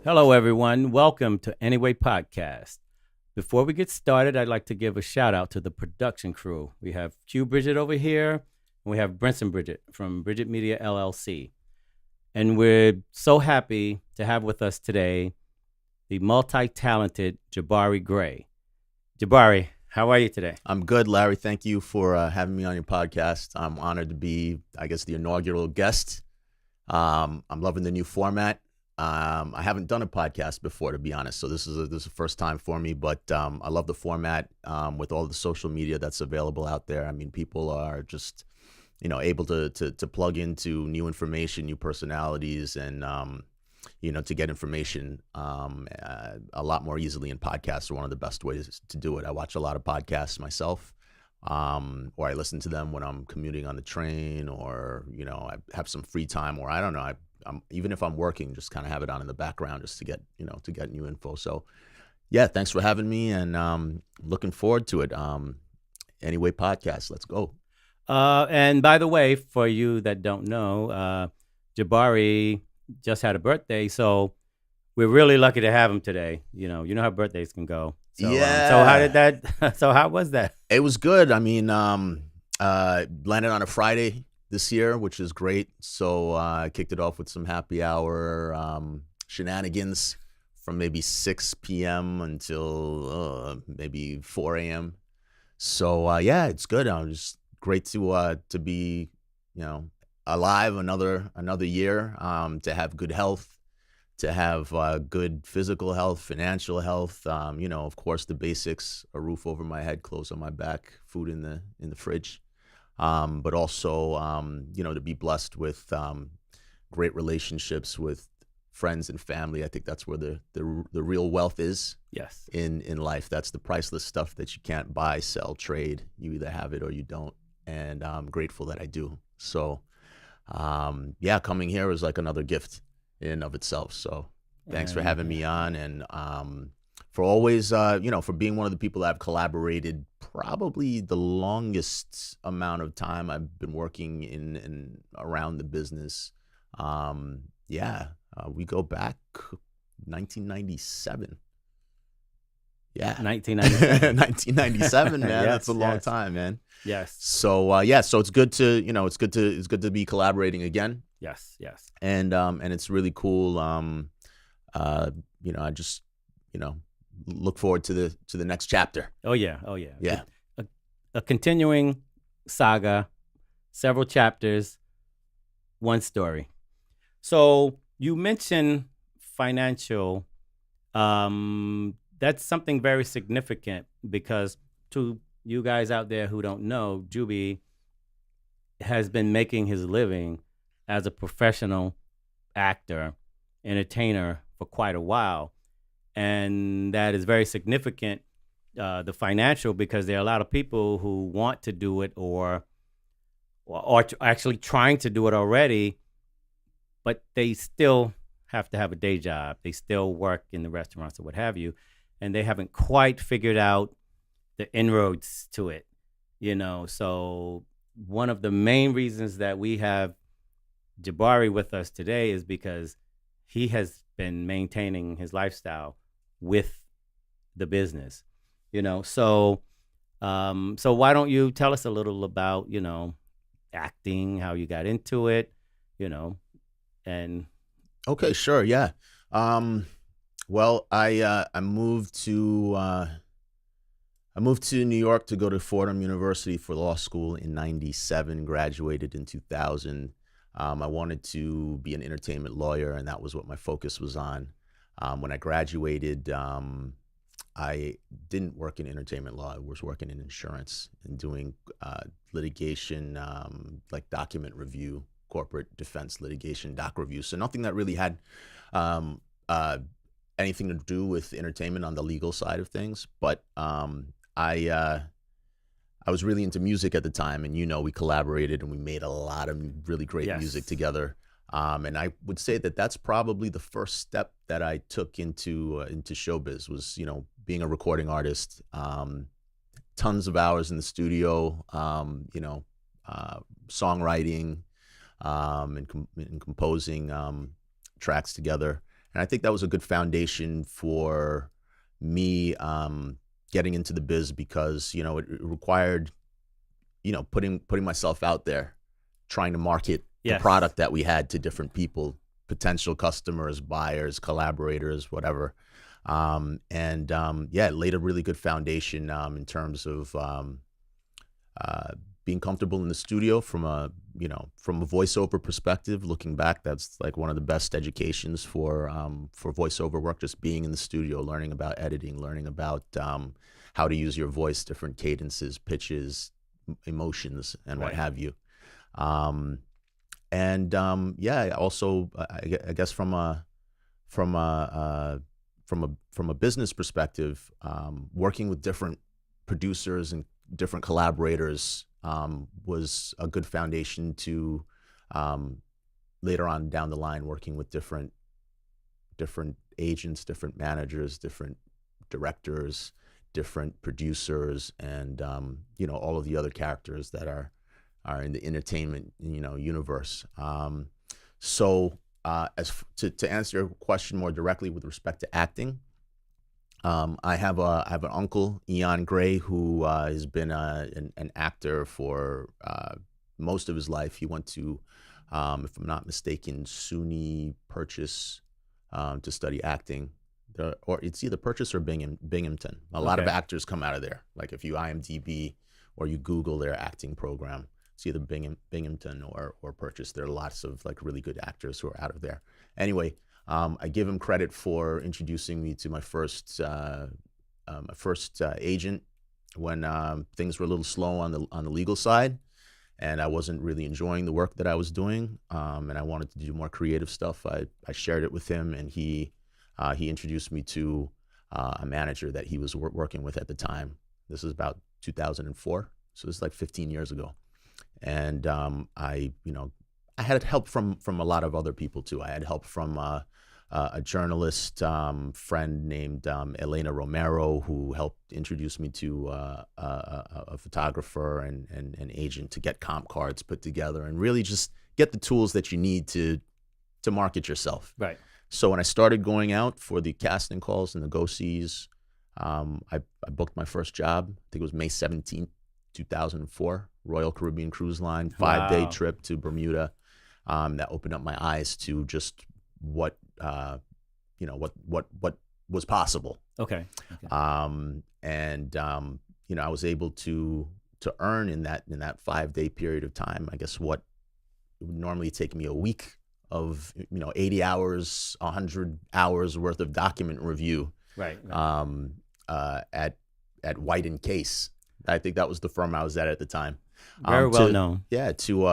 Hello, everyone. Welcome to Anyway Podcast. Before we get started, I'd like to give a shout out to the production crew. We have Q Bridgett over here, and we have Brinson Bridgett from Bridgett Media LLC. And we're so happy to have with us today the multi talented Jabari Gray. Jabari, how are you today? I'm good, Larry. Thank you for having me on your podcast. I'm honored to be, I guess, the inaugural guest. I'm loving the new format. I haven't done a podcast before, to be honest, so this is the first time for me. But I love the format with all the social media that's available out there. I mean, people are just, able to plug into new information, new personalities, and to get information a lot more easily. And podcasts are one of the best ways to do it. I watch a lot of podcasts myself, or I listen to them when I'm commuting on the train, or I have some free time, or I don't know. I'm even if I'm working, just kind of have it on in the background just to get new info. So yeah, thanks for having me, and looking forward to it. Anyway, podcast, let's go. And by the way, for you that don't know, Jabari just had a birthday, so we're really lucky to have him today. You know how birthdays can go. So how did Yeah, that? So how was that? it was good. I mean, landed on a Friday this year, which is great. So I kicked it off with some happy hour shenanigans from maybe 6 p.m. until maybe 4 a.m. So yeah, it's good. Just great to be, alive another year. To have good health, to have good physical health, financial health. Of course, the basics: a roof over my head, clothes on my back, food in the fridge. But also, to be blessed with great relationships with friends and family. I think that's where the real wealth is Yes. in life. That's the priceless stuff that you can't buy, sell, trade. You either have it or you don't. And I'm grateful that I do. So, yeah, coming here is like another gift in and of itself. So thanks for And having me on, and for always, for being one of the people that I've collaborated probably the longest amount of time I've been working in and around the business. Yeah, we go back 1997. Yeah, 1997. 1997, man. That's a Yes, long yes, time, man. yes, So yeah, so it's good to it's good to be collaborating again, yes, yes. and it's really cool. Uh, I just you know look forward to the next chapter. Oh yeah, oh yeah. Yeah. A, a continuing saga, several chapters, one story. So you mentioned financial. That's something very significant because to you guys out there who don't know, Juby has been making his living as a professional actor, entertainer for quite a while. And that is very significant, the financial, because there are a lot of people who want to do it or actually trying to do it already, but they still have to have a day job. They still work in the restaurants or what have you, and they haven't quite figured out the inroads to it. So one of the main reasons that we have Jabari with us today is because he has been maintaining his lifestyle with the business. So why don't you tell us a little about acting, how you got into it, you know, and Okay, sure. Yeah. Um, well, I moved to New York to go to Fordham University for law school in '97. Graduated in 2000. I wanted to be an entertainment lawyer, and that was what my focus was on. When I graduated, I didn't work in entertainment law. I was working in insurance and doing litigation, like document review, corporate defense litigation, doc review. So nothing that really had um, uh, anything to do with entertainment on the legal side of things. But I was really into music at the time, and we collaborated and we made a lot of really great music yes, together. And I would say that that's probably the first step that I took into showbiz was being a recording artist. Tons of hours in the studio, songwriting, and composing tracks together. And I think that was a good foundation for me getting into the biz because, it required, putting myself out there, trying to market the Yes. product that we had to different people, potential customers, buyers, collaborators, whatever. It laid a really good foundation in terms of uh, being comfortable in the studio from a voiceover perspective. Looking back, that's like one of the best educations for voiceover work. Just being in the studio, learning about editing, learning about how to use your voice, different cadences, pitches, emotions, and what Right. have you. Um, also, I guess from a from a business perspective, working with different producers and different collaborators was a good foundation to um, later on down the line working with different agents, different managers, different directors, different producers, and all of the other characters that are in the entertainment universe. To answer your question more directly with respect to acting, I have an uncle, Ian Gray, who has been an actor for most of his life. He went to, if I'm not mistaken, SUNY Purchase to study acting. Or it's either Purchase or Binghamton. A lot of Okay. actors come out of there. Like if you IMDb or you Google their acting program, it's either Binghamton or Purchase. There are lots of like really good actors who are out of there. Anyway, I give him credit for introducing me to my first agent when things were a little slow on the legal side, and I wasn't really enjoying the work that I was doing, and I wanted to do more creative stuff. I shared it with him, and he introduced me to a manager that he was working with at the time. This is about 2004, so this is like 15 years ago, and I had help from a lot of other people too. I had help from a journalist friend named Elena Romero, who helped introduce me to a photographer and an agent to get comp cards put together and really just get the tools that you need to market yourself. Right. So when I started going out for the casting calls and the go-sees, I booked my first job. I think it was May 17th, 2004, Royal Caribbean Cruise Line, 5-day Wow. trip to Bermuda. That opened up my eyes to just what was possible. Okay. Okay. I was able to earn in that 5-day period of time, I guess what would normally take me a week of 80 hours, 100 hours worth of document review. Right. Right. At White and Case. I think that was the firm I was at the time. Very well known. Yeah, to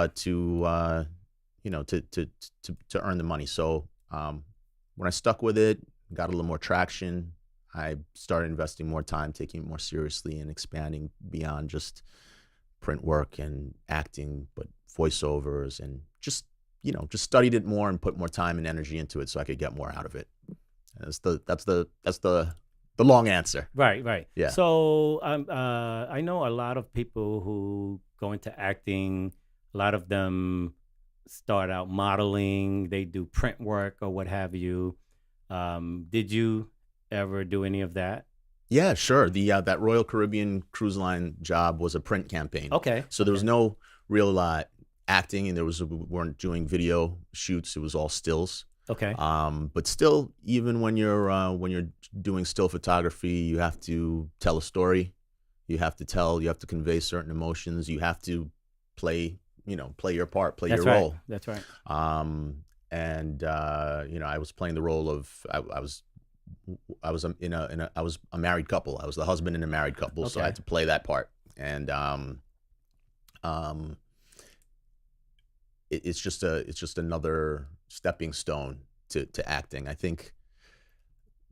earn the money. So when I stuck with it, got a little more traction, I started investing more time, taking it more seriously, and expanding beyond just print work and acting, but voiceovers, and just studied it more and put more time and energy into it so I could get more out of it. That's the long answer. Right. Right. Yeah. So I know a lot of people who go into acting. A lot of them start out modeling. They do print work or what have you. Did you ever do any of that? Yeah, sure. The that Royal Caribbean Cruise Line job was a print campaign. Okay. So there was no real acting, and we weren't doing video shoots. It was all stills. Okay. But still, even when you're doing still photography, you have to tell a story. You have to convey certain emotions. You have to play your part, play That's your right. role. That's right. I was playing the role of I was a married couple. I was the husband in a married couple, so I Okay. had to play that part. And it's just another stepping stone to acting. I think,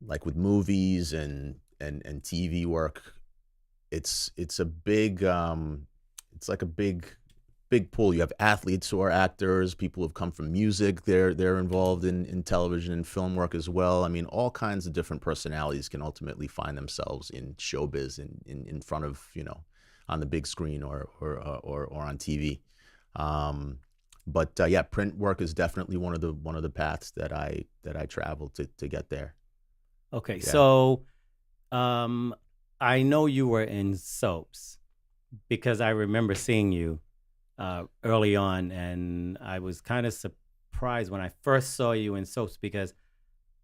like with movies and TV work, it's a big it's like a big pool. You have athletes who are actors, people who have come from music, they're involved in television and film work as well. I mean, all kinds of different personalities can ultimately find themselves in showbiz, in front of, on the big screen or on TV. Yeah, print work is definitely one of the paths that I traveled to get there. Okay, Yeah. so um, I know you were in soaps because I remember seeing you early on, and I was kind of surprised when I first saw you in soaps because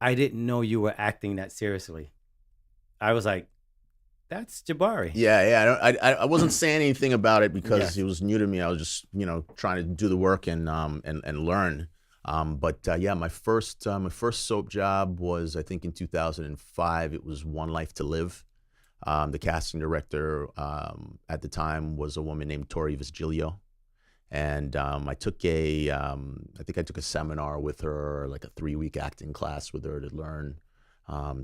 I didn't know you were acting that seriously. I was like, "That's Jabari." Yeah, yeah. I wasn't saying anything about it because Yes. it was new to me. I was just, trying to do the work and learn. Yeah, my first soap job was, I think, in 2005. It was One Life to Live. The casting director at the time was a woman named Tori Visgilio. And I think I took a seminar with her, like a 3-week acting class with her to learn,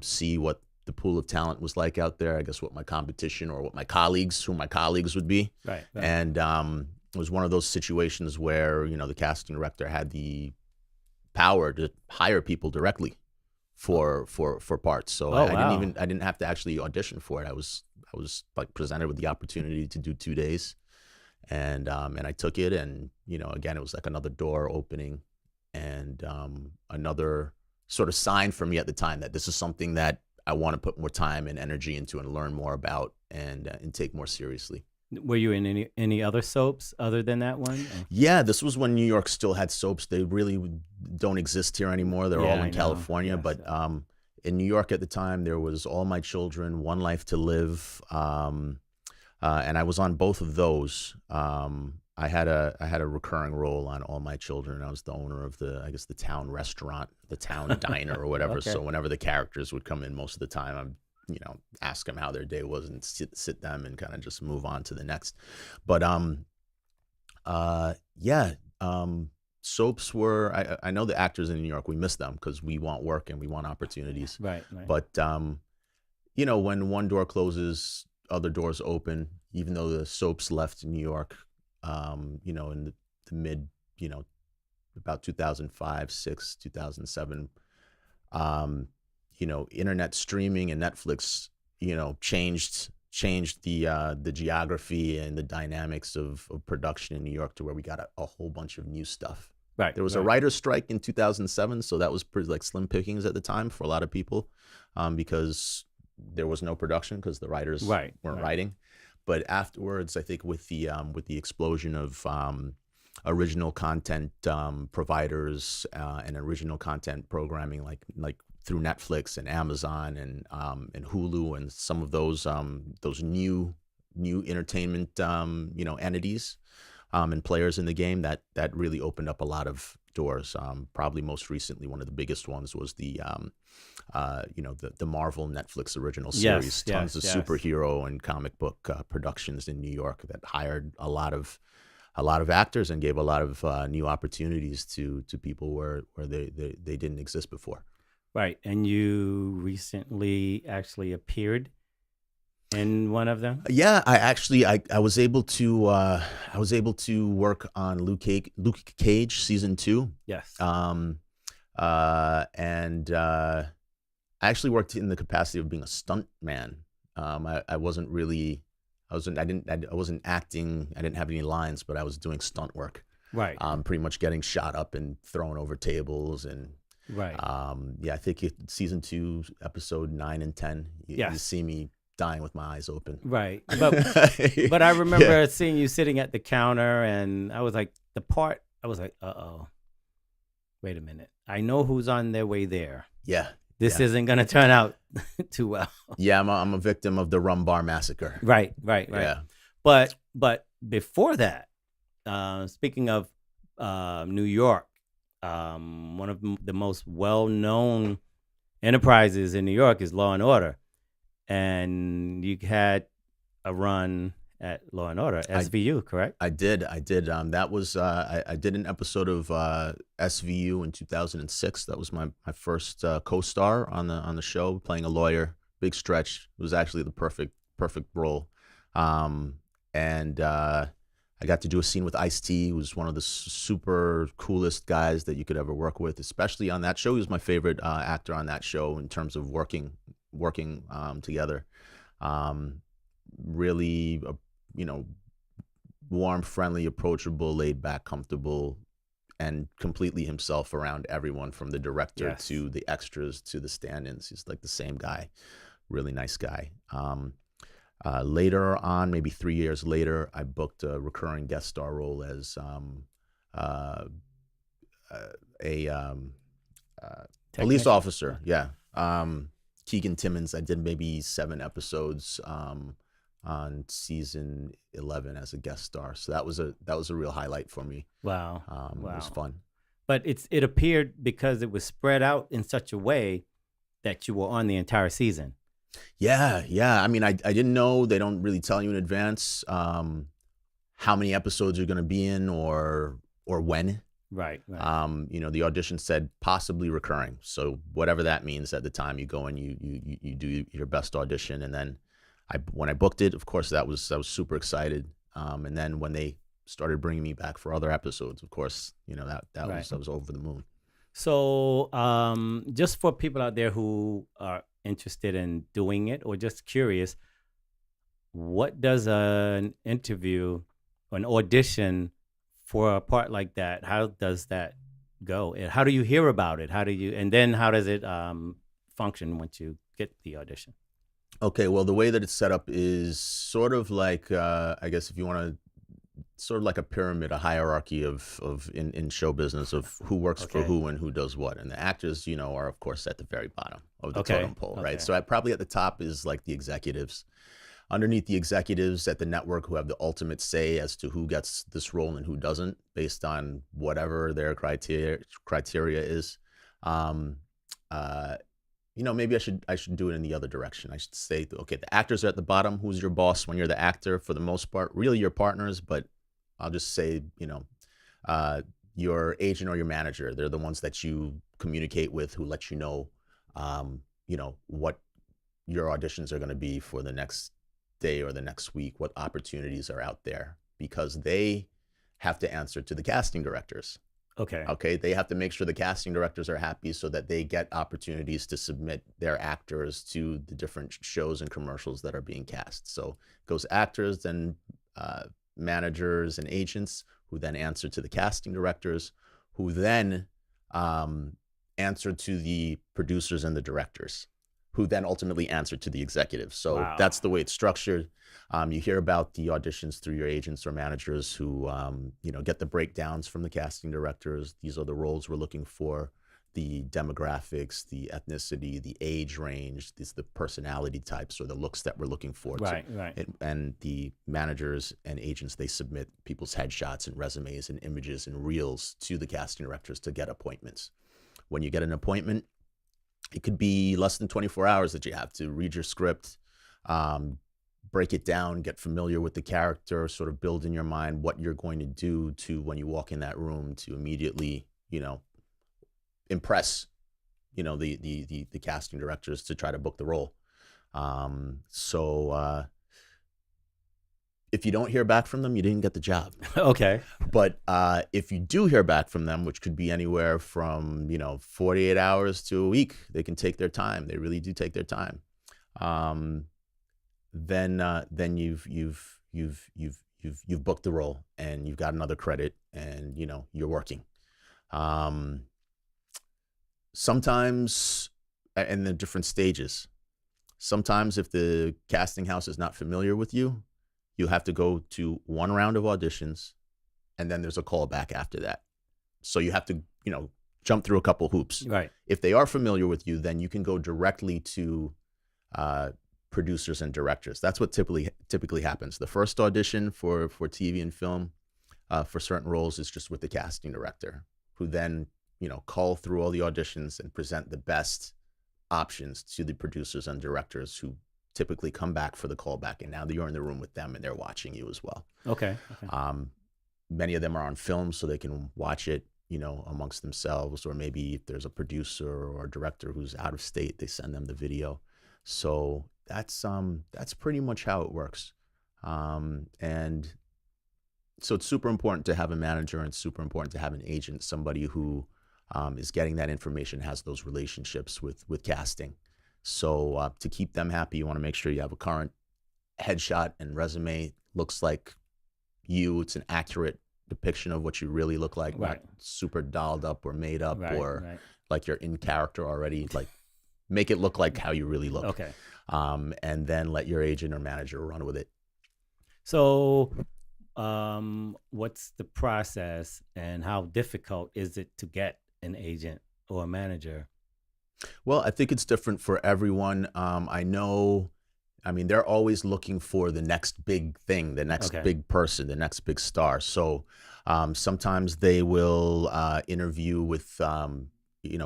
see what the pool of talent was like out there. I guess what my competition or what who my colleagues would be. Right. Right. And it was one of those situations where, the casting director had the power to hire people directly for parts. So Oh, I wow. didn't have to actually audition for it. I was like presented with the opportunity to do 2 days, and I took it, and again, it was like another door opening, and another sort of sign for me at the time that this is something that I want to put more time and energy into and learn more about, and take more seriously. Were you in any other soaps other than that one? Or- Yeah, this was when New York still had soaps. They really don't exist here anymore. They're Yeah, all I in know. California. Yes. But in New York at the time, there was All My Children, One Life to Live, and I was on both of those. I had a recurring role on All My Children. I was the owner of I guess the town restaurant, the town diner or whatever. Okay. So whenever the characters would come in, most of the time, I'm ask them how their day was and sit them and kind of just move on to the next. But yeah, soaps were. I know the actors in New York. We miss them because we want work and we want opportunities. Right. Right. But when one door closes, other doors open. Even though the soaps left New York, in the mid, about 2005, 6, 2007, internet streaming and Netflix, changed the geography and the dynamics of production in New York to where we got a whole bunch of new stuff. Right. There was a Right. writer's strike in 2007, so that was pretty like slim pickings at the time for a lot of people, because there was no production because the writers Right. weren't Right. writing. But afterwards, I think with the explosion of original content providers and original content programming, like through Netflix and Amazon and Hulu and some of those new entertainment entities and players in the game, that really opened up a lot of doors. Probably most recently, one of the biggest ones was the Marvel Netflix original series. Yes. Tons Yes. of Yes. superhero and comic book productions in New York that hired a lot of actors and gave a lot of new opportunities to people where they didn't exist before. Right. And you recently actually appeared in one of them. Yeah, I was able to work on Luke Cage season 2. Yes. And I actually worked in the capacity of being a stunt man. I wasn't really, I wasn't acting. I didn't have any lines, but I was doing stunt work. Right. Pretty much getting shot up and thrown over tables. And Right. yeah, I think season 2, episode 9 and 10, you Yes. see me dying with my eyes open. Right. But I remember seeing you sitting at the counter, and I was like, uh-oh, wait a minute. I know who's on their way there. Yeah. This Yeah. isn't going to turn out too well. Yeah, I'm a victim of the rum bar massacre. Right. Yeah. But before that, speaking of New York, one of the most well-known enterprises in New York is Law and Order, and you had a run at Law and Order SVU, correct? I did. That was I did an episode of SVU in 2006. That was my first co-star on the show, playing a lawyer. Big stretch. It was actually the perfect role. And I got to do a scene with Ice-T, who was one of the super coolest guys that you could ever work with, especially on that show. He was my favorite actor on that show in terms of working together. Really, warm, friendly, approachable, laid back, comfortable, and completely himself around everyone, from the director Yes. to the extras to the stand-ins. He's like the same guy, really nice guy. Later on, maybe 3 years later, I booked a recurring guest star role as uh, a police Technician. officer. Yeah. Keegan Timmons. I did maybe 7 episodes on season 11 as a guest star. So that was a real highlight for me. Wow. It was fun. But it appeared because it was spread out in such a way that you were on the entire season. Yeah. I mean, I didn't know. They don't really tell you in advance how many episodes you're going to be in or when. Right. The audition said possibly recurring. So whatever that means at the time, you go and you do your best audition. And then when I booked it, of course, I was super excited. And then when they started bringing me back for other episodes, of course, that was over the moon. So just for people out there who are interested in doing it or just curious, what does an interview, an audition for a part like that, how does that go? And how do you hear about it? How does it function once you get the audition? Okay, well, the way that it's set up is sort of like, I guess if you want to, sort of like a pyramid, a hierarchy of in show business of who works for who and who does what. And the actors, are of course at the very bottom of the totem pole, right? So probably at the top is like the executives. Underneath the executives at the network, who have the ultimate say as to who gets this role and who doesn't, based on whatever their criteria is. Maybe I should do it in the other direction. I should say, okay, the actors are at the bottom. Who's your boss when you're the actor? For the most part, really your partners, but I'll just say, your agent or your manager. They're the ones that you communicate with, who let you know, what your auditions are going to be for the next day or the next week, what opportunities are out there, because they have to answer to the casting directors. Okay. They have to make sure the casting directors are happy so that they get opportunities to submit their actors to the different shows and commercials that are being cast. So it goes actors, then managers and agents, who then answer to the casting directors, who then answer to the producers and the directors, who then ultimately answer to the executives. So that's the way it's structured. You hear about the auditions through your agents or managers, who, get the breakdowns from the casting directors. These are the roles we're looking for, the demographics, the ethnicity, the age range, the personality types or the looks that we're looking for. Right. And the managers and agents, they submit people's headshots and resumes and images and reels to the casting directors to get appointments. When you get an appointment, it could be less than 24 hours that you have to read your script, break it down, get familiar with the character, sort of build in your mind what you're going to do to, when you walk in that room, to immediately, impress, the casting directors to try to book the role. If you don't hear back from them, you didn't get the job. Okay. But if you do hear back from them, which could be anywhere from 48 hours to a week, they can take their time. They really do take their time. Then you've booked the role and you've got another credit, and you're working. Sometimes, and the different stages. Sometimes, if the casting house is not familiar with you, you have to go to one round of auditions, and then there's a callback after that. So you have to, jump through a couple hoops. Right. If they are familiar with you, then you can go directly to producers and directors. That's what typically happens. The first audition for TV and film for certain roles is just with the casting director, who then, cull through all the auditions and present the best options to the producers and directors, who typically come back for the callback, and now you're in the room with them and they're watching you as well. Okay. Many of them are on film, so they can watch it, amongst themselves, or maybe if there's a producer or a director who's out of state, they send them the video. So that's pretty much how it works. And so it's super important to have a manager, and it's super important to have an agent, somebody who is getting that information, has those relationships with casting. So to keep them happy, you want to make sure you have a current headshot and resume. Looks like you. It's an accurate depiction of what you really look like, Right. not super dolled up or made up Right. or Right. like you're in character already. Like make it look like how you really look. Okay. And then let your agent or manager run with it. So, what's the process and how difficult is it to get an agent or a manager? Well, I think it's different for everyone. I mean, they're always looking for the next big thing, the next Okay. big person, the next big star. So sometimes they will interview with,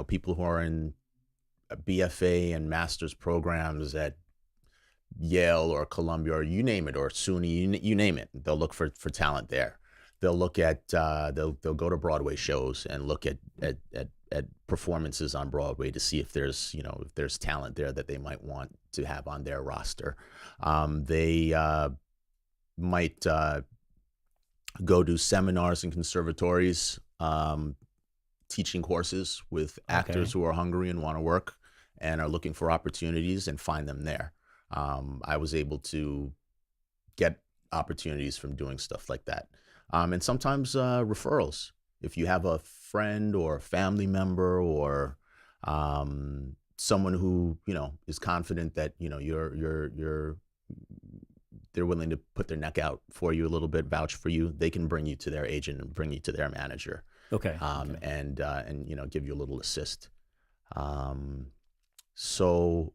people who are in BFA and master's programs at Yale or Columbia or you name it, or SUNY, you name it. They'll look for talent there. They'll look at they'll go to Broadway shows and look at performances on Broadway to see if there's talent there that they might want to have on their roster. They might go to seminars and conservatories, teaching courses with actors who are hungry and want to work and are looking for opportunities and find them there. I was able to get opportunities from doing stuff like that. And sometimes referrals. If you have a friend or a family member or someone who, is confident that, they're willing to put their neck out for you a little bit, vouch for you, they can bring you to their agent and bring you to their manager. Okay. And give you a little assist. So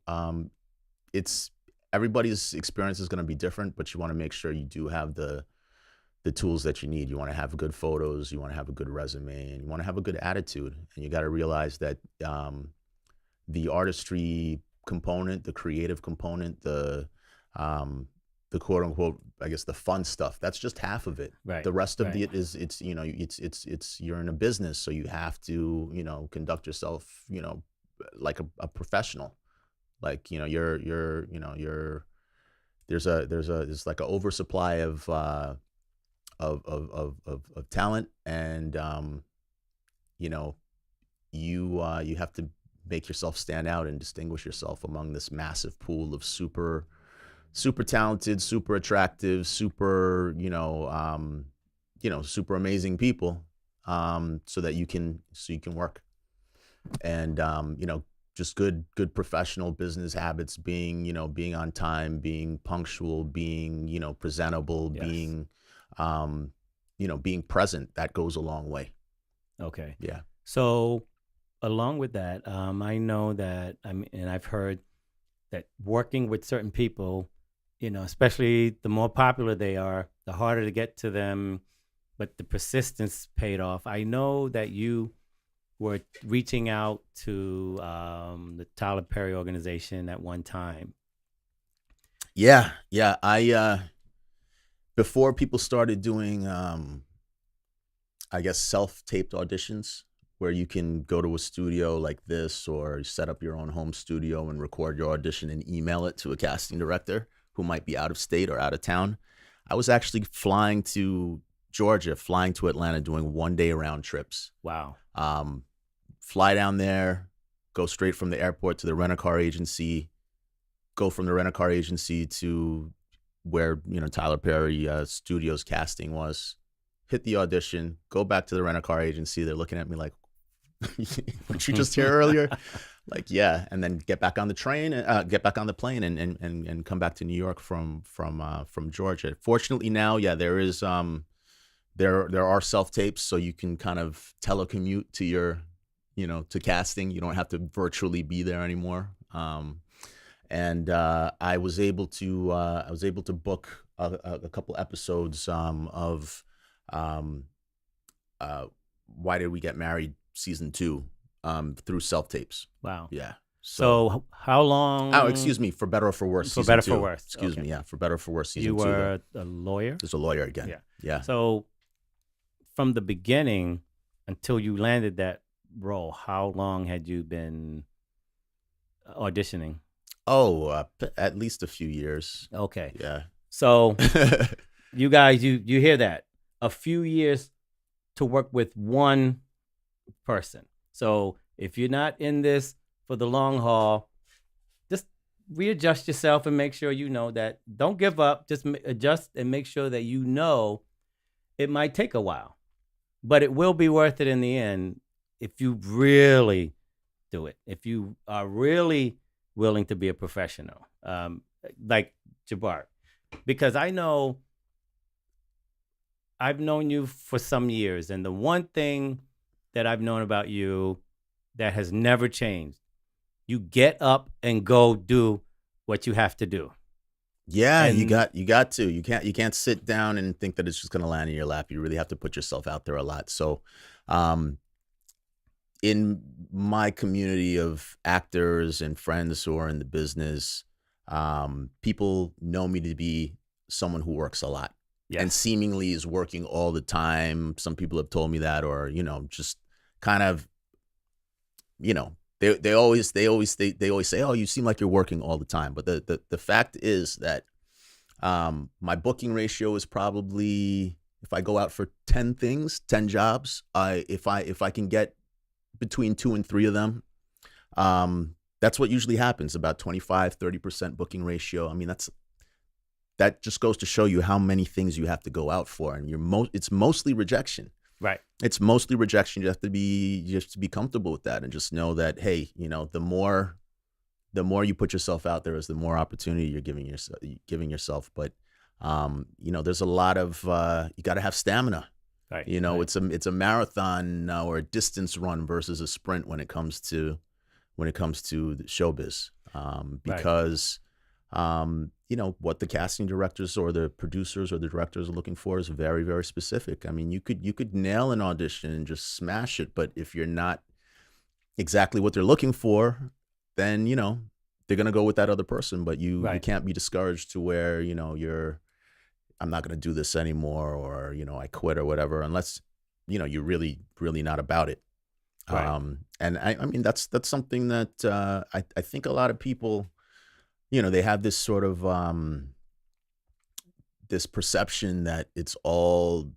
it's everybody's experience is going to be different, but you want to make sure you do have the tools that you need. You want to have good photos, you want to have a good resume, and you want to have a good attitude. And you got to realize that the artistry component, the creative component, the quote unquote, I guess the fun stuff, that's just half of it. Right. The rest of it is it's you're in a business, so you have to, conduct yourself, like a professional. Like, there's like an oversupply of talent, and you have to make yourself stand out and distinguish yourself among this massive pool of super talented, super attractive, super super amazing people, so that you can work. And just good professional business habits, being on time, being punctual, being presentable, Yes. being present. That goes a long way. Okay. Yeah. So, along with that, I know that and I've heard that working with certain people, especially the more popular they are, the harder to get to them, but the persistence paid off. I know that you were reaching out to the Tyler Perry organization at one time. Yeah. I before people started doing, I guess, self-taped auditions, where you can go to a studio like this or set up your own home studio and record your audition and email it to a casting director who might be out of state or out of town. I was actually flying to Georgia, flying to Atlanta, doing 1-day round trips. Wow. Fly down there, go straight from the airport to the rent-a-car agency, go from the rent-a-car agency to where, Tyler Perry Studios casting was, hit the audition, go back to the rent-a-car agency. They're looking at me like, what you just hear earlier? Like, yeah. And then get back on the train, get back on the plane and come back to New York from Georgia. Fortunately now, yeah, there is, there are self-tapes, so you can kind of telecommute to your, to casting. You don't have to virtually be there anymore. And I was able to book a couple episodes of Why Did We Get Married season 2 through self-tapes. Wow. Yeah. So how long? Oh, excuse me. For Better or For Worse. For season Better 2. for Worse. Excuse me. Yeah. For Better or For Worse season 2. You were a lawyer? There's a lawyer again. Yeah. Yeah. So from the beginning until you landed that role, how long had you been auditioning? Oh, at least a few years. Okay. Yeah. So you guys, you hear that? A few years to work with one person. So if you're not in this for the long haul, just readjust yourself and make sure you know that. Don't give up. Just adjust and make sure that it might take a while. but it will be worth it in the end if you really do it. If you are really willing to be a professional, like Jabari, because I've known you for some years, and the one thing that I've known about you that has never changed, you get up and go do what you have to do. Yeah, And you got to. You can't sit down and think that it's just going to land in your lap. You really have to put yourself out there a lot. So, in my community of actors and friends who are in the business, people know me to be someone who works a lot and seemingly is working all the time. Some people have told me that, or just kind of, they always say, oh, you seem like you're working all the time. But the fact is that my booking ratio is probably, if I go out for 10 jobs, if I can get between 2 and 3 of them, that's what usually happens, about 25-30% booking ratio. I mean, that just goes to show you how many things you have to go out for, and it's mostly rejection. Right. It's mostly rejection. You have to be comfortable with that, and just know that, hey, the more you put yourself out there, is the more opportunity you're giving yourself. But there's a lot of you got to have stamina. Right. It's a marathon or a distance run versus a sprint when it comes to the showbiz, because what the casting directors or the producers or the directors are looking for is very, very specific. I mean, you could nail an audition and just smash it, but if you're not exactly what they're looking for, then they're gonna go with that other person. But you can't be discouraged to where I'm not gonna do this anymore, or I quit or whatever, unless you're really, really not about it. Right. And I mean, that's something that I think a lot of people, they have this sort of this perception that it's all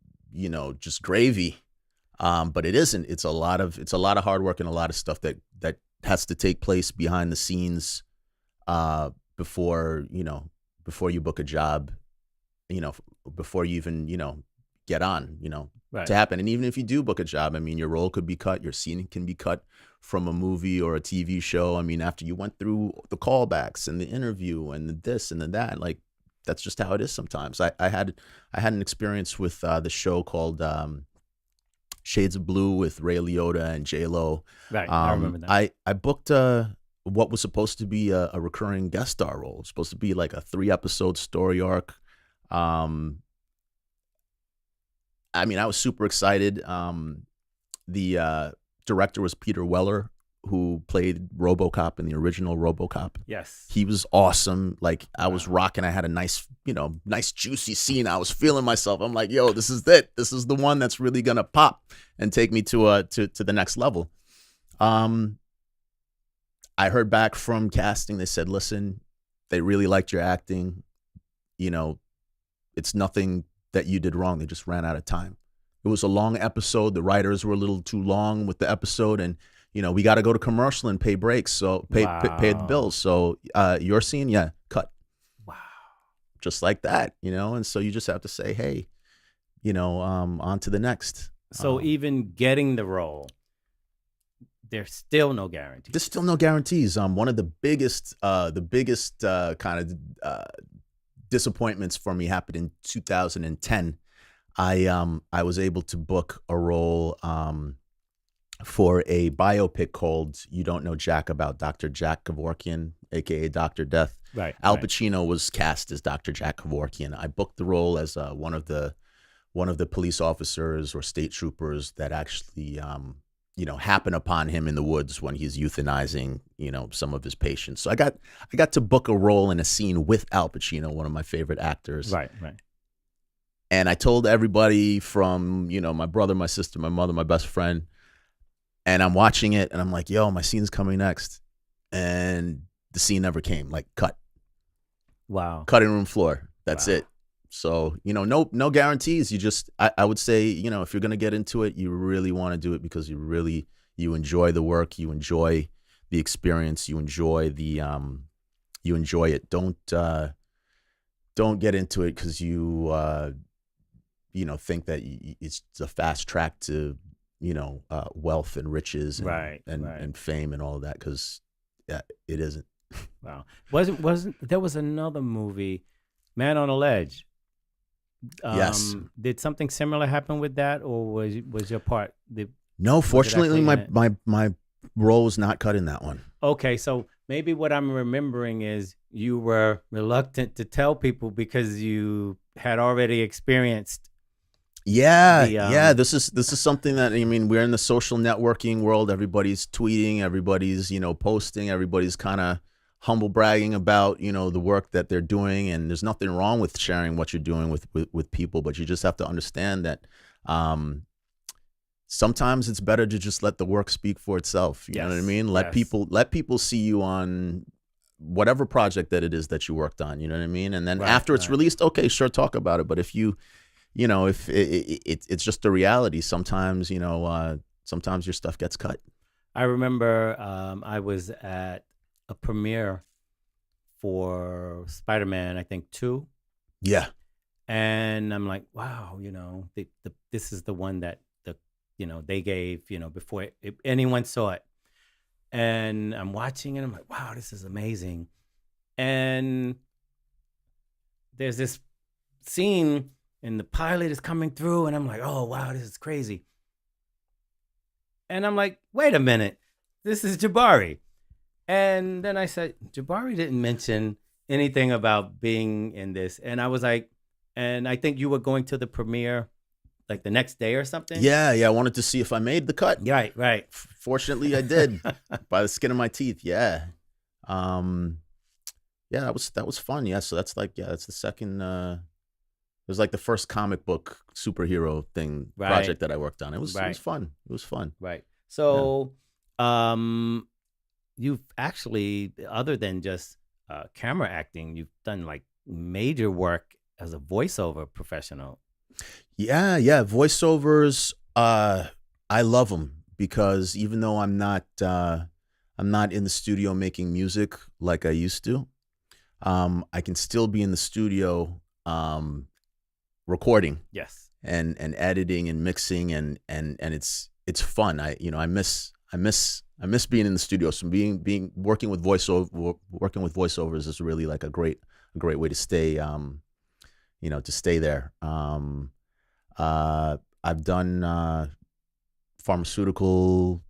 just gravy, but it isn't. It's a lot of hard work and a lot of stuff that has to take place behind the scenes before you book a job, before you even get on to happen. And even if you do book a job, I mean, your role could be cut, your scene can be cut from a movie or a TV show. I mean, after you went through the callbacks and the interview and the this and the that, like, that's just how it is sometimes. I had an experience with the show called Shades of Blue with Ray Liotta and J-Lo. Right, I remember that. I booked what was supposed to be a recurring guest star role. It was supposed to be like a 3-episode story arc. I mean, I was super excited. The director was Peter Weller, who played RoboCop in the original RoboCop. Yes. He was awesome. Like, I was rocking. I had a nice juicy scene. I was feeling myself. I'm like, yo, this is it. This is the one that's really gonna pop and take me to the next level. I heard back from casting. They said, listen, they really liked your acting. It's nothing that you did wrong. They just ran out of time. It was a long episode. The writers were a little too long with the episode, and we got to go to commercial and pay breaks, so pay the bills. So your scene, cut. Wow. Just like that, and so you just have to say, hey, on to the next. So even getting the role, there's still no guarantee. There's still no guarantees. One of the biggest kind of disappointments for me happened in 2010. I was able to book a role for a biopic called You Don't Know Jack, about Dr. Jack Kevorkian, aka Dr. Death. Right. Al Pacino was cast as Dr. Jack Kevorkian. I booked the role as one of the police officers or state troopers that actually happen upon him in the woods when he's euthanizing some of his patients. So I got to book a role in a scene with Al Pacino, one of my favorite actors. Right. And I told everybody from my brother, my sister, my mother, my best friend, and I'm watching it and I'm like, yo, my scene's coming next, and the scene never came. Like, cut. Wow. Cutting room floor. That's it. So, no guarantees. You just, I would say, if you're going to get into it, you really want to do it because you enjoy the work, you enjoy the experience, you enjoy it. Don't get into it because you think that it's a fast track to, wealth and riches and, Right, and, right. and fame and all of that. Because it isn't. Wow. Wasn't there was another movie, Man on a Ledge? Yes. Did something similar happen with that, or was your part? No, Was it fortunately, actually in my, it? my role was not cut in that one. Okay, so maybe what I'm remembering is you were reluctant to tell people because you had already experienced Yeah, the yeah. This is something that, I mean, we're in the social networking world. Everybody's tweeting, everybody's posting, everybody's kind of humble bragging about the work that they're doing, and there's nothing wrong with sharing what you're doing with people, but you just have to understand that sometimes it's better to just let the work speak for itself. You know what I Yes, mean? Let yes. people see you on whatever project that it is that you worked on. You know what I mean? And then Right, after it's right. released, okay, sure, talk about it. But if if it's just the reality, sometimes sometimes your stuff gets cut. I remember I was at a premiere for Spider-Man, I think 2, Yeah, and I'm like, wow, this is the one that they gave, before anyone saw it. And I'm watching it, I'm like, wow, this is amazing. And there's this scene and the pilot is coming through, and I'm like, oh wow, this is crazy. And I'm like, wait a minute, this is Jabari. And then I said, Jabari didn't mention anything about being in this. And I was like, and I think you were going to the premiere like the next day or something. yeah. I wanted to see if I made the cut. Right, right. Fortunately, I did by the skin of my teeth. Yeah, yeah. That was fun. Yeah, so that's that's the second. It was like the first comic book superhero thing Right. project that I worked on. It was Right. fun. It was fun. Right. So, you've actually, other than just camera acting, you've done like major work as a voiceover professional. Yeah. Voiceovers. I love them because even though I'm not in the studio making music like I used to, I can still be in the studio recording Yes. and editing and mixing and it's fun. I miss being in the studio. So working with voiceovers is really like a great way to stay to stay there. I've done pharmaceutical,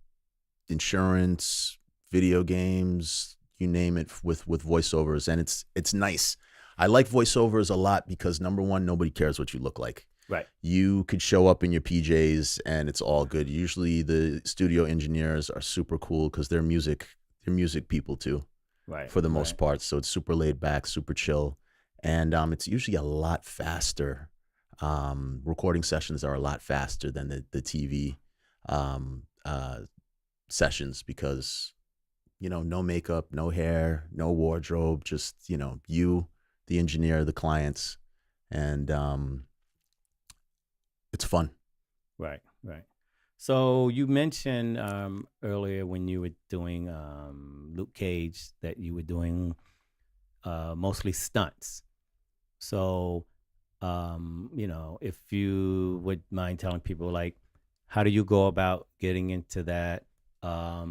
insurance, video games, you name it, with voiceovers, and it's nice. I like voiceovers a lot because number one, nobody cares what you look like. Right. You could show up in your PJs and it's all good. Usually the studio engineers are super cool because they're music people too, Right. for the most part. So it's super laid back, super chill, and it's usually a lot faster. Recording sessions are a lot faster than the TV sessions because no makeup, no hair, no wardrobe, just you, the engineer, the clients, and it's fun. Right. Right. So you mentioned earlier when you were doing Luke Cage that you were doing mostly stunts. So, if you would mind telling people, like, how do you go about getting into that? How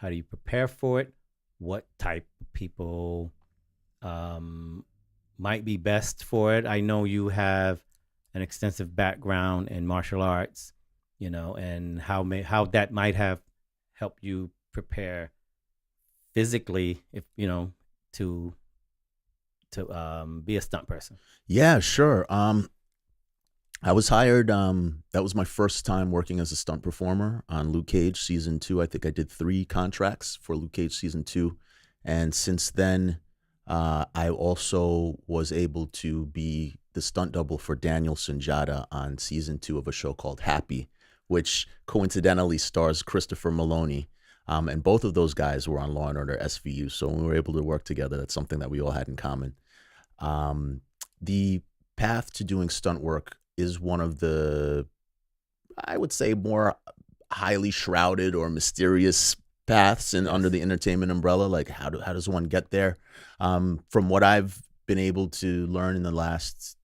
do you prepare for it? What type of people might be best for it? I know you have an extensive background in martial arts, and how that might have helped you prepare physically, if to be a stunt person. Yeah, sure. I was hired. That was my first time working as a stunt performer on Luke Cage season 2. I think I did 3 contracts for Luke Cage season 2, and since then, I also was able to be the stunt double for Daniel Sunjata on season 2 of a show called Happy, which coincidentally stars Christopher Maloney. And both of those guys were on Law and Order SVU. So when we were able to work together, that's something that we all had in common. The path to doing stunt work is one of the, I would say, more highly shrouded or mysterious paths under the entertainment umbrella. Like how does one get there? From what I've been able to learn in the last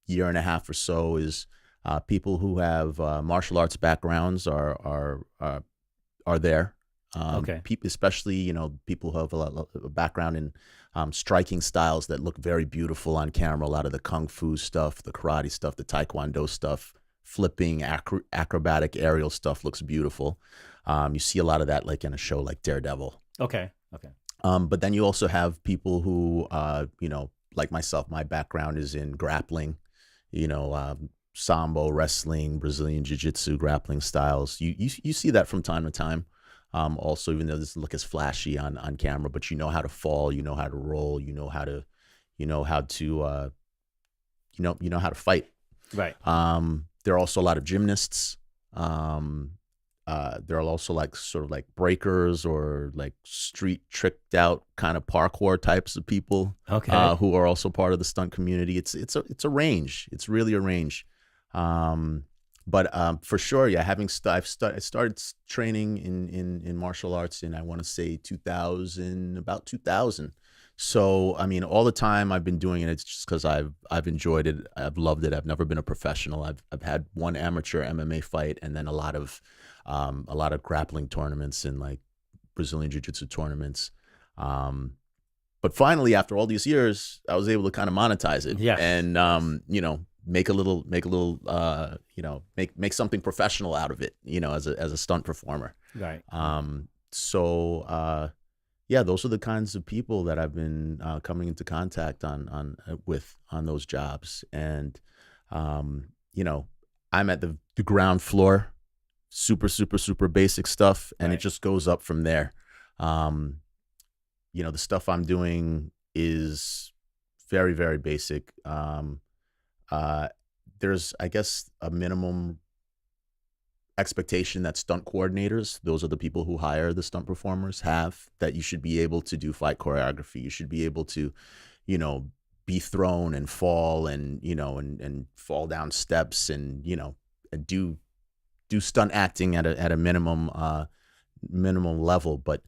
year and a half or so is people who have martial arts backgrounds are there. Okay. People, especially people who have a background in striking styles that look very beautiful on camera. A lot of the kung fu stuff, the karate stuff, the taekwondo stuff, flipping, acrobatic, aerial stuff looks beautiful. You see a lot of that like in a show like Daredevil. Okay. Okay. But then you also have people who, like myself, my background is in grappling, sambo, wrestling, Brazilian jiu-jitsu, grappling styles. You see that from time to time. Also, even though it doesn't look as flashy on camera, but you know how to fall, you know how to roll, you know how to, you know how to, you know how to fight. Right. There are also a lot of gymnasts. There are also like sort of like breakers or like street tricked out kind of parkour types of people Okay. who are also part of the stunt community. It's a range. It's really a range. But for sure, yeah, I started training in martial arts in I want to say 2000, about 2000. So I mean, all the time I've been doing it. It's just because I've enjoyed it. I've loved it. I've never been a professional. I've had one amateur MMA fight and then a lot of grappling tournaments and like Brazilian jiu-jitsu tournaments. But finally, after all these years, I was able to kind of monetize it Yes. and make a little make something professional out of it, as a stunt performer. Right. So yeah, those are the kinds of people that I've been coming into contact with on those jobs. And I'm at the ground floor, super, super, super basic stuff, and Right. it just goes up from there. The stuff I'm doing is very, very basic. There's, I guess, a minimum expectation that stunt coordinators, those are the people who hire the stunt performers, have, that you should be able to do fight choreography. You should be able to, be thrown and fall and, and fall down steps and, and do stunt acting at a minimum level. But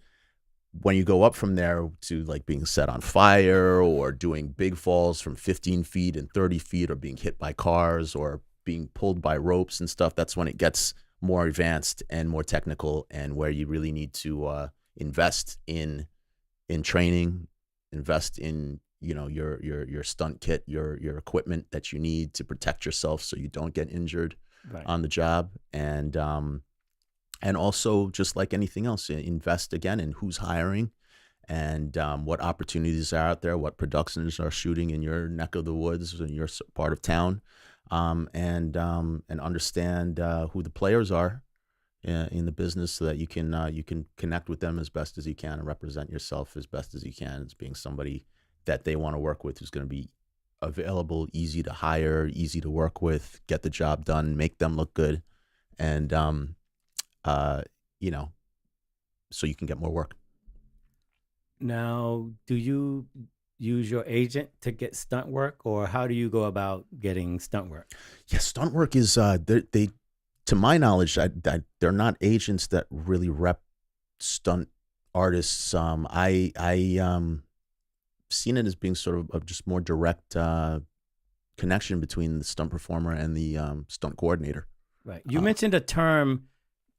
when you go up from there to like being set on fire or doing big falls from 15 feet and 30 feet or being hit by cars or being pulled by ropes and stuff, that's when it gets more advanced and more technical, and where you really need to invest in training, invest in your stunt kit, your equipment that you need to protect yourself so you don't get injured Right. on the job. And also, just like anything else, invest again in who's hiring and what opportunities are out there, what productions are shooting in your neck of the woods, in your part of town, and understand who the players are in the business, so that you can connect with them as best as you can and represent yourself as best as you can as being somebody that they want to work with, who's going to be available, easy to hire, easy to work with, get the job done, make them look good, and so you can get more work. Now, do you use your agent to get stunt work, or how do you go about getting stunt work? Yeah, stunt work is they to my knowledge, they're not agents that really rep stunt artists. I seen it as being sort of just more direct connection between the stunt performer and the stunt coordinator. Right. You Uh, mentioned a term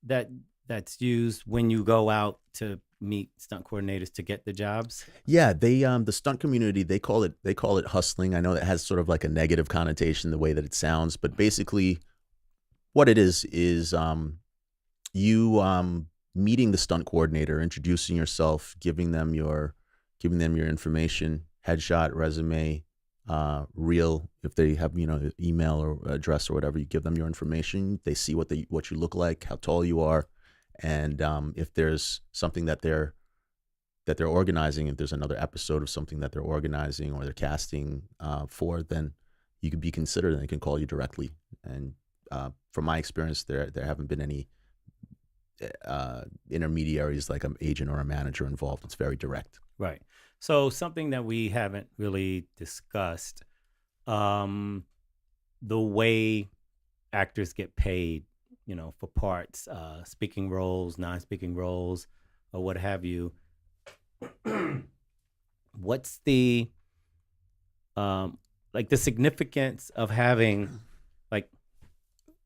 that's used when you go out to meet stunt coordinators to get the jobs. Yeah, they the stunt community, they call it hustling. I know that has sort of like a negative connotation the way that it sounds, but basically what it is you meeting the stunt coordinator, introducing yourself, giving them your information, headshot, resume, reel, if they have email or address or whatever. You give them your information. They see what you look like, how tall you are, and if there's something that they're organizing, if there's another episode of something that they're organizing or they're casting for, then you could be considered and they can call you directly. And from my experience, there haven't been any intermediaries like an agent or a manager involved. It's very direct. Right. So something that we haven't really discussed, the way actors get paid, for parts, speaking roles, non-speaking roles, or what have you. What's the like the significance of having like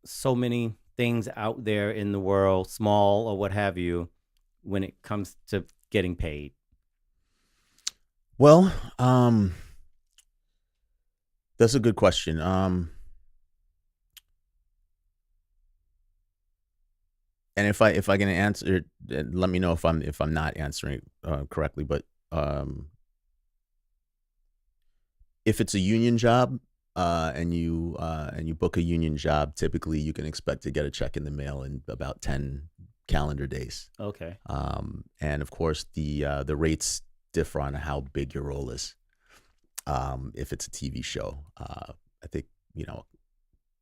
so many things out there in the world, small or what have you, when it comes to getting paid? Well, that's a good question. And if I can answer, let me know if I'm not answering correctly. But if it's a union job, and you book a union job, typically you can expect to get a check in the mail in about 10 calendar days. Okay. And of course, the rates differ on how big your role is. If it's a TV show, I think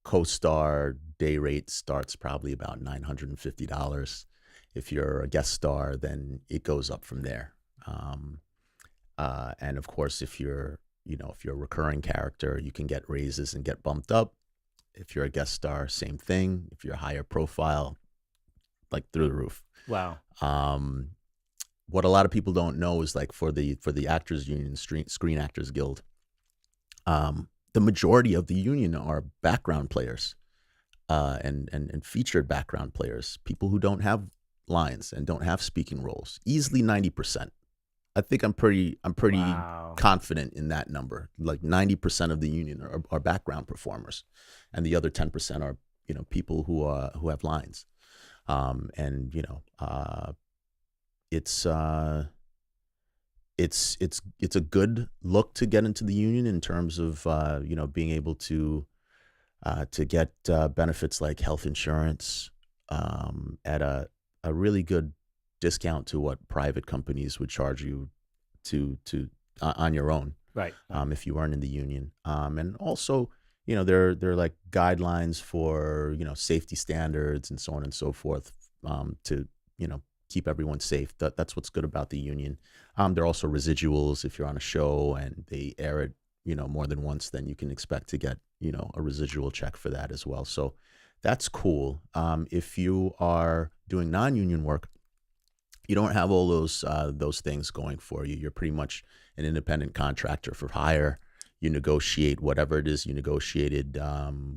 co-star day rate starts probably about $950. If you're a guest star, then it goes up from there. And of course, if you're a recurring character, you can get raises and get bumped up. If you're a guest star, same thing. If you're a higher profile, like through the roof. Wow. What a lot of people don't know is like for the Actors Union, Screen Actors Guild, the majority of the union are background players, and featured background players, people who don't have lines and don't have speaking roles. Easily 90%. I think I'm pretty Wow. confident in that number. Like 90% of the union are background performers, and the other 10% are people who have lines. And it's a good look to get into the union in terms of being able to get benefits like health insurance at a really good discount to what private companies would charge you to on your own. Right. If you weren't in the union. And also, there are like guidelines for safety standards and so on and so forth, to keep everyone safe. That's what's good about the union. There are also residuals. If you're on a show and they air it more than once, then you can expect to get a residual check for that as well. So that's cool. If you are doing non-union work, you don't have all those things going for you. You're pretty much an independent contractor for hire. You negotiate whatever it is you negotiated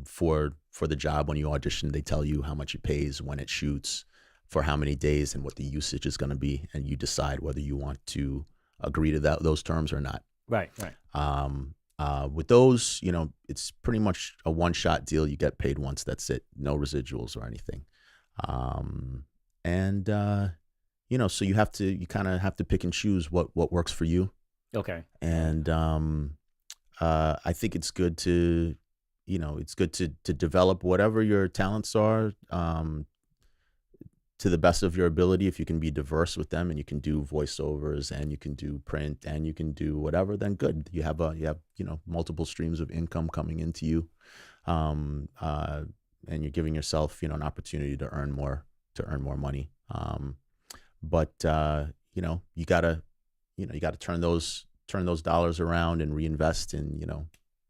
for the job. When you audition, they tell you how much it pays, when it shoots, for how many days, and what the usage is going to be, and you decide whether you want to agree to those terms or not. Right. With those, it's pretty much a one-shot deal. You get paid once. That's it. No residuals or anything. So you kind of have to pick and choose what works for you. Okay. And I think it's good to develop whatever your talents are, to the best of your ability. If you can be diverse with them, and you can do voiceovers, and you can do print, and you can do whatever, then good. You have multiple streams of income coming into you, and you're giving yourself an opportunity to earn more money. But you gotta turn those dollars around and reinvest in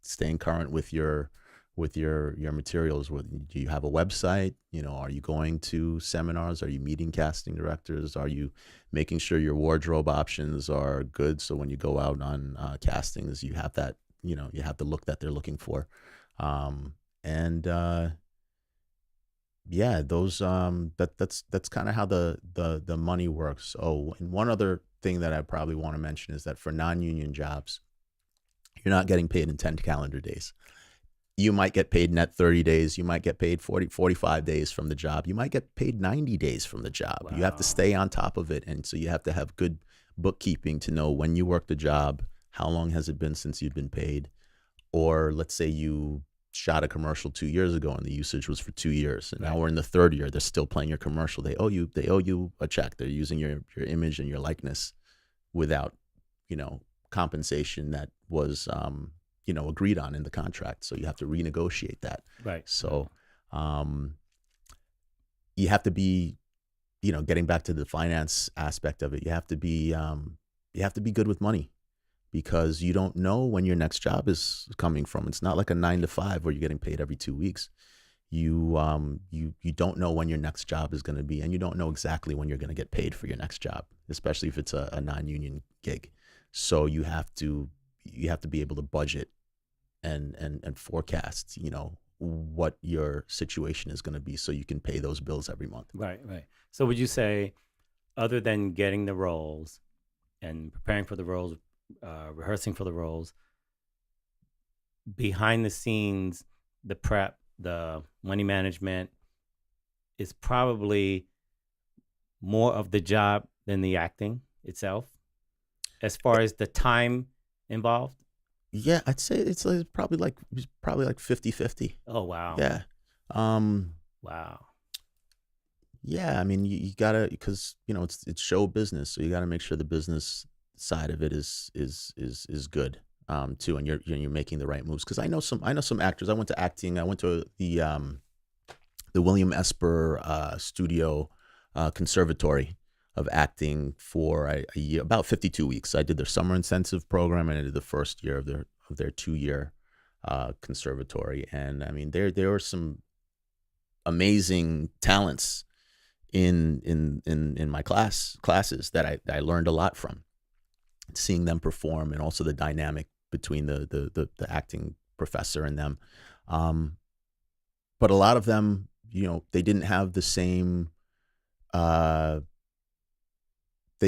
staying current with your materials. Do you have a website? Are you going to seminars? Are you meeting casting directors? Are you making sure your wardrobe options are good, so when you go out on castings, you have that, you have the look that they're looking for? That's kind of how the money works. Oh, and one other thing that I probably want to mention is that for non-union jobs, you're not getting paid in 10 calendar days. You might get paid net 30 days. You might get paid 45 days from the job. You might get paid 90 days from the job. Wow. You have to stay on top of it. And so you have to have good bookkeeping to know when you work the job, how long has it been since you've been paid? Or let's say you shot a commercial 2 years ago and the usage was for 2 years. And now we're in the third year. They're still playing your commercial. They owe you a check. They're using your image and your likeness without, compensation that was, agreed on in the contract. So you have to renegotiate that. Right. So you have to be, getting back to the finance aspect of it, you have to be good with money, because you don't know when your next job is coming from. It's not like a 9 to 5 where you're getting paid every 2 weeks. You don't know when your next job is going to be, and you don't know exactly when you're going to get paid for your next job, especially if it's a non-union gig. So you have to be able to budget and forecast, what your situation is going to be so you can pay those bills every month. Right, right. So would you say, other than getting the roles and preparing for the roles, rehearsing for the roles, behind the scenes, the prep, the money management is probably more of the job than the acting itself, as far as the time involved? Yeah, I'd say it's probably like 50-50. Oh, wow. Yeah. Wow. Yeah, I mean, you gotta, because it's show business, so you gotta make sure the business side of it is good, too, and you're making the right moves. Because I know some actors. I went to acting. I went to the William Esper Studio Conservatory of Acting for a year, about 52 weeks. I did their summer intensive program, and I did the first year of their 2-year conservatory. And I mean, there were some amazing talents in my classes that I learned a lot from, seeing them perform, and also the dynamic between the acting professor and them. But a lot of them, they didn't have the same. They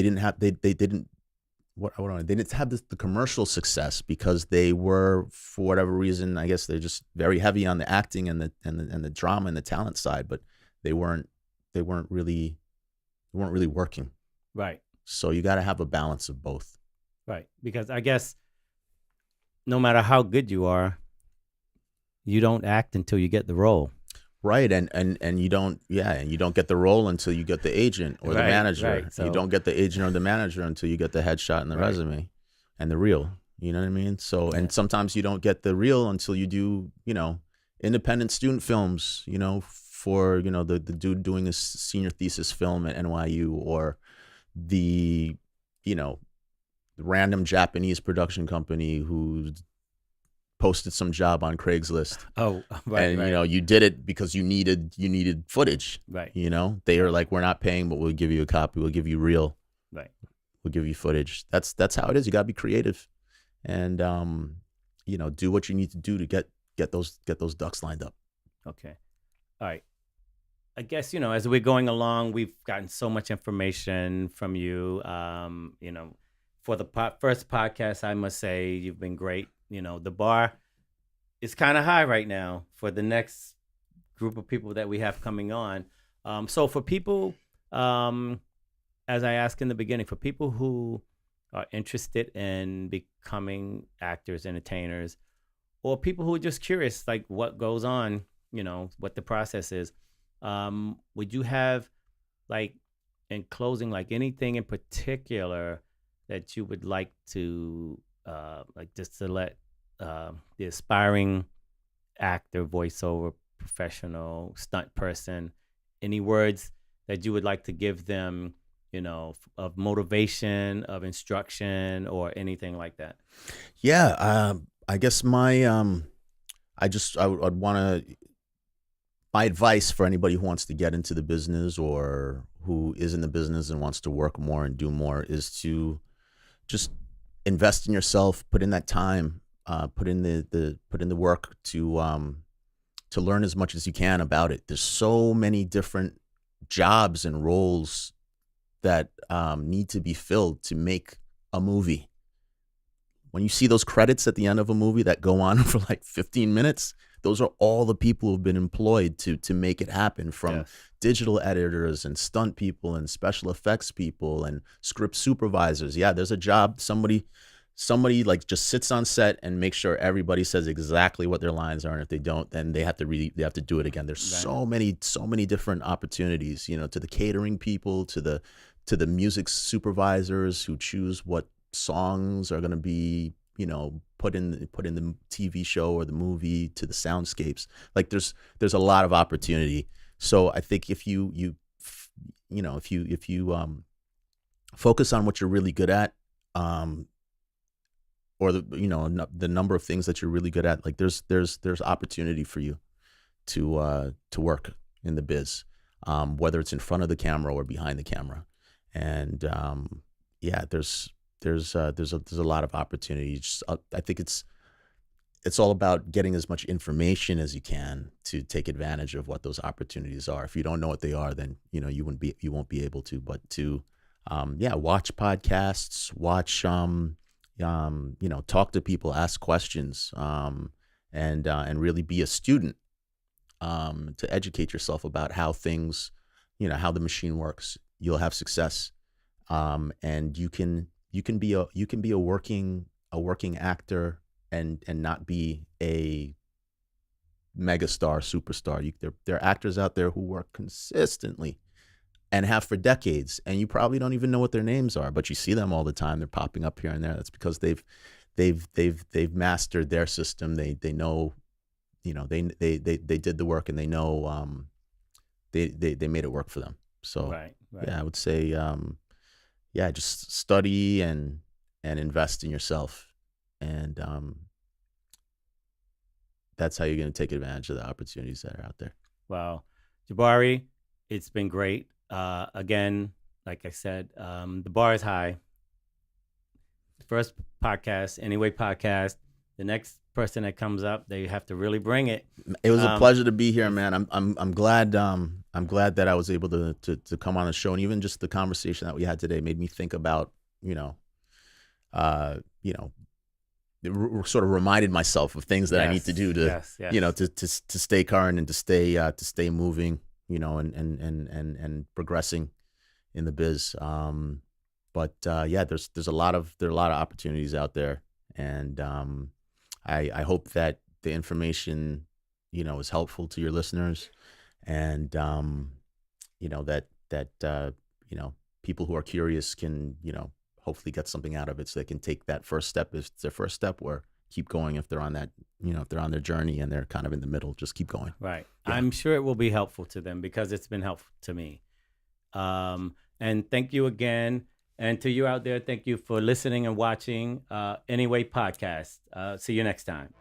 didn't have they didn't they didn't have the commercial success, because they were, for whatever reason, I guess they're just very heavy on the acting and the drama and the talent side, but they weren't really working. Right, So you got to have a balance of both. right. Because I guess no matter how good you are, you don't act until you get the role. Right, and you don't get the role until you get the agent or the Right, manager. right. So You don't get the agent or the manager until you get the headshot and the Right. resume and the reel. You know what I mean? So, Yeah. and sometimes you don't get the reel until you do, independent student films, for, the dude doing a senior thesis film at NYU, or the, random Japanese production company who posted some job on Craigslist. Oh, right, And right, you did it because you needed footage. right, They are like, we're not paying, but we'll give you a copy. We'll give you reel. right. We'll give you footage. That's how it is. You gotta be creative, and do what you need to do to get those ducks lined up. Okay. All right. I guess, as we're going along, we've gotten so much information from you. For the first podcast, I must say you've been great. The bar is kind of high right now for the next group of people that we have coming on. So for people, as I asked in the beginning, for people who are interested in becoming actors, entertainers, or people who are just curious, like what goes on, what the process is, would you have, like, in closing, like anything in particular that you would like to, just to let the aspiring actor, voiceover professional, stunt person, any words that you would like to give them, of motivation, of instruction, or anything like that? Yeah, I guess my I'd want to, my advice for anybody who wants to get into the business, or who is in the business and wants to work more and do more, is to just invest in yourself, put in that time, put in the work to learn as much as you can about it. There's so many different jobs and roles that need to be filled to make a movie. When you see those credits at the end of a movie that go on for like 15 minutes, those are all the people who've been employed to make it happen, from Yes. digital editors and stunt people and special effects people and script supervisors. Yeah, there's a job. Somebody like just sits on set and makes sure everybody says exactly what their lines are, and if they don't, then they have to do it again. There's Right. so many different opportunities, to the catering people, to the music supervisors who choose what songs are going to be, put in the TV show or the movie, to the soundscapes. Like there's a lot of opportunity. So I think if you focus on what you're really good at, or the number of things that you're really good at, like there's opportunity for you to work in the biz, whether it's in front of the camera or behind the camera. And yeah, there's a lot of opportunities. I think it's all about getting as much information as you can to take advantage of what those opportunities are. If you don't know what they are, then you won't be able to. But to watch podcasts, watch talk to people, ask questions, and really be a student, to educate yourself about how things, how the machine works. You'll have success, and you can be a working actor and not be a megastar, superstar. There are actors out there who work consistently and have for decades, and you probably don't even know what their names are, but you see them all the time. They're popping up here and there. That's because they've mastered their system. They know, they did the work, and they know, they made it work for them. So Right. yeah, I would say, just study and invest in yourself. And that's how you're going to take advantage of the opportunities that are out there. Wow. Jabari, it's been great. Again, like I said, the bar is high. First podcast, Anyway podcast. The next person that comes up, they have to really bring it. It was a pleasure to be here, man. I'm glad that I was able to come on the show, and even just the conversation that we had today made me think about, it sort of reminded myself of things that I need to do to, to stay current and to stay moving, and progressing in the biz. There's a lot of opportunities out there, and I hope that the information, is helpful to your listeners, and that people who are curious can, hopefully get something out of it, so they can take that first step if it's their first step, or keep going if they're on that, if they're on their journey and they're kind of in the middle, just keep going. Right. Yeah. I'm sure it will be helpful to them, because it's been helpful to me. And thank you again. And to you out there, thank you for listening and watching Anyway podcast. See you next time.